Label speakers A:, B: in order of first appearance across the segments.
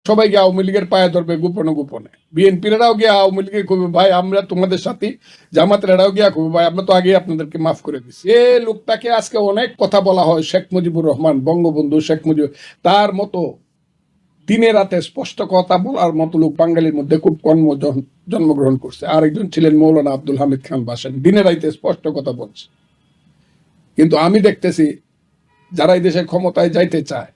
A: সবাই গিয়ে আওয়ামী লীগের পায়ে ধরবে গোপনে গোপনে। বিএনপিরাও গিয়ে আওয়ামী লীগে কবি ভাই আমরা তোমাদের সাথে, জামাতেরাও গিয়া কবি ভাই আমরা তো আগে আপনাদেরকে মাফ করে দিচ্ছি। এ লোকটাকে আজকে অনেক কথা বলা হয়, শেখ মুজিবুর রহমান বঙ্গবন্ধু শেখ মুজিব, তার মতো দিনে রাতে স্পষ্ট কথা বলার মতো লোক বাঙালির মধ্যে খুব কম জন্মগ্রহণ করছে। আরেকজন ছিলেন মৌলানা আব্দুল হামিদ খান বাসেন, দিনে রাইতে স্পষ্ট কথা বলছে। কিন্তু আমি দেখতেছি যারা এই দেশে ক্ষমতায় যাইতে চায়,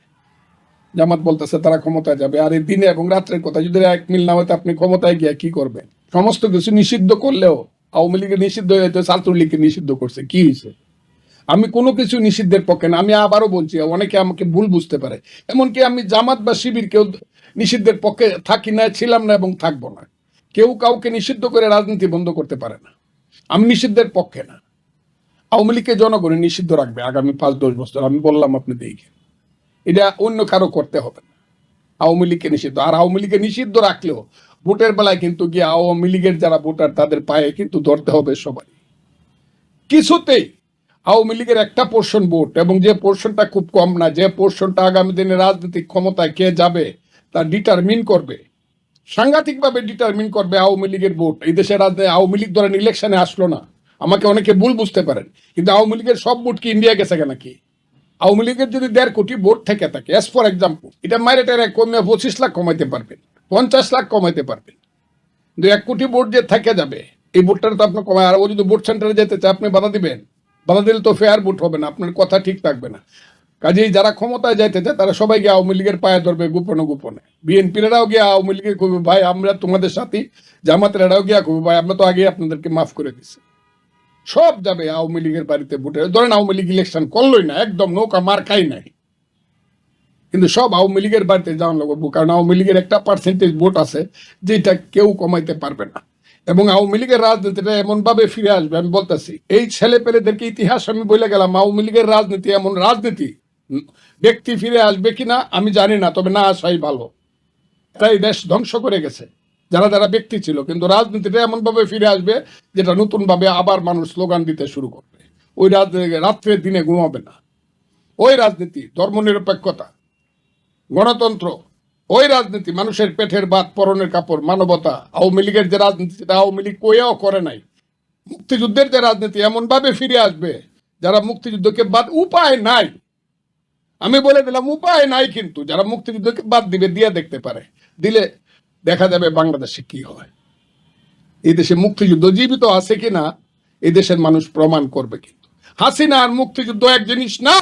A: জামাত বলতেছে তারা ক্ষমতায় যাবে, আর এই দিনে এবং রাত্রের কথা যদি এক মিল না হয়তো আপনি ক্ষমতায় গিয়ে কি করবেন? সমস্ত কিছু নিষিদ্ধ করলেও আওয়ামী লীগের নিষিদ্ধ হয়েছে, ছাত্রলীগকে নিষিদ্ধ করছে, কি হয়েছে? আমি কোনো কিছু নিষিদ্ধের পক্ষে না। আমি আবারও বলছি, অনেকে আমাকে ভুল বুঝতে পারে, এমনকি আমি জামাত বা শিবির কেউ নিষিদ্ধের পক্ষে থাকি না, ছিলাম না এবং থাকবো না। কেউ কাউকে নিষিদ্ধ করে রাজনীতি বন্ধ করতে পারে না। আমি নিষিদ্ধের পক্ষে না। আওয়ামী লীগকে জনগণ নিষিদ্ধ রাখবে আগামী 5-10 বছর, আমি বললাম, আপনি দেখেন। এটা অন্য কারো করতে হবে না। আওয়ামী লীগকে নিষিদ্ধ, আর আওয়ামী লীগকে নিষিদ্ধ রাখলেও ভোটের বেলায় কিন্তু গিয়ে আওয়ামী লীগের যারা ভোটার তাদের পায়ে কিন্তু ধরতে হবে সবাই। কিছুতেই আওয়ামী লীগের একটা পোর্শন ভোট, এবং যে পোর্শনটা খুব কম না, যে পোর্শনটা আগামী দিনে রাজনৈতিক ক্ষমতায় কে যাবে তা ডিটারমিন করবে, সাংঘাতিকভাবে ডিটারমিন করবে আওয়ামী লীগের ভোট। এই দেশের রাজনীতি আওয়ামী লীগ ধরেন ইলেকশনে আসলো না, আমাকে অনেকে ভুল বুঝতে পারেন, কিন্তু আওয়ামী লীগের সব ভোট কি ইন্ডিয়া গেছে নাকি? আওয়ামী লীগের যদি 1.5 কোটি ভোট থেকে থাকে, এস ফর এক্সাম্পল, এটা মাইরে টেরে কমে 25 লাখ কমাইতে পারবেন, 50 লাখ কমাইতে পারবেন, কিন্তু 1 কোটি ভোট যে থেকে যাবে এই ভোটটা তো আপনি কমায়। আর ও যদি ভোট সেন্টারে যেতে চায় আপনি বাধা দিবেন? বাধা দিলে তো ফেয়ার ভোট হবে না, আপনার কথা ঠিক থাকবে না। কাজেই যারা ক্ষমতায় যাইতে চায় তারা সবাই গিয়ে আওয়ামী লীগের পায়ে ধরবে গোপনে গোপনে। বিএনপিরাও গিয়ে আওয়ামী লীগের কবি ভাই আমরা তোমাদের সাথে, জামাতেরাও গিয়া কবি ভাই আমরা তো আগে আপনাদেরকে মাফ করে দিচ্ছি। সব যাবে আওয়ামী লীগের বাড়িতে ভোটে। ধরেন আওয়ামী লীগ ইলেকশন করলোই না, একদম নৌকা মার খাই নাই, কিন্তু সব আওয়ামী লীগের বাড়িতে যাওয়ান লাগবো, কারণ আওয়ামী লীগের একটা পার্সেন্টেজ ভোট আছে যেটা কেউ কমাইতে পারবে না। এবং আওয়ামী লীগের রাজনীতিটা এমন ভাবে ফিরে আসবে, আমি বলতেছি, এই ছেলে পেলেদেরকে ইতিহাস আমি বলে গেলাম। আওয়ামী লীগের রাজনীতি এমন রাজনীতি, ব্যক্তি ফিরে আসবে কিনা আমি জানি না, তবে না আসাই ভালো। তাই দেশ ধ্বংস করে গেছে যারা যারা ব্যক্তি ছিল, কিন্তু রাজনীতিটা এমন ভাবে ফিরে আসবে যেটা নতুন ভাবে আবার মানুষ স্লোগান দিতে শুরু করবে। ওই রাত্রে দিনে ঘুমাবে না। ওই রাজনীতি ধর্মনিরপেক্ষতা, গণতন্ত্র, ওই রাজনীতি মানুষের পেটের ভাত পরনের কাপড়, মানবতা। আওয়ামী লীগের যে রাজনীতি সেটা আওয়ামী লীগ কইয়াও করে নাই। মুক্তিযুদ্ধের যে রাজনীতি এমন ভাবে ফিরে আসবে যারা মুক্তিযুদ্ধকে বাদ, উপায় নাই, আমি বলে দিলাম উপায় নাই, কিন্তু যারা মুক্তিযুদ্ধকে বাদ দিবে দিয়ে দেখতে পারে, দিলে দেখা যাবে বাংলাদেশে কি হয়। এই দেশে মুক্তিযুদ্ধ জীবিত আছে কিনা এই দেশের মানুষ প্রমাণ করবে। কিন্তু হাসিনা আর মুক্তিযুদ্ধ এক জিনিস না।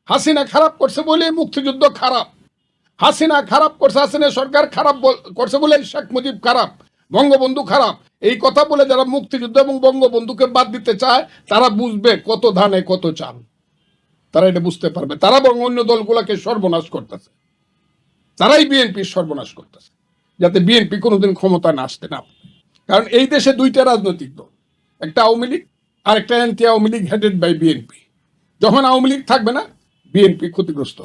A: হাসিনা খারাপ করছে বলে মুক্তিযুদ্ধ খারাপ, হাসিনা খারাপ করছে, হাসিনা সরকার খারাপ করছে বলে শেখ মুজিব খারাপ, বঙ্গবন্ধু খারাপ। এই কথা বলে যারা মুক্তিযুদ্ধ এবং বঙ্গবন্ধুকে বাদ দিতে চায় তারা বুঝবে কত ধানে কত চাল, তারা এটা বুঝতে পারবে। তারা বরং অন্য দলগুলোকে সর্বনাশ করতেছে, তারাই বিএনপির সর্বনাশ করতেছে, যাতে বিএনপি কোনোদিন ক্ষমতা না আসতে না। কারণ এই দেশে দুইটা রাজনৈতিক দল, একটা আওয়ামী লীগ আর একটা anti Awami League headed by BNP. যখন আওয়ামী লীগ থাকবে না, বিএনপি ক্ষতিগ্রস্ত।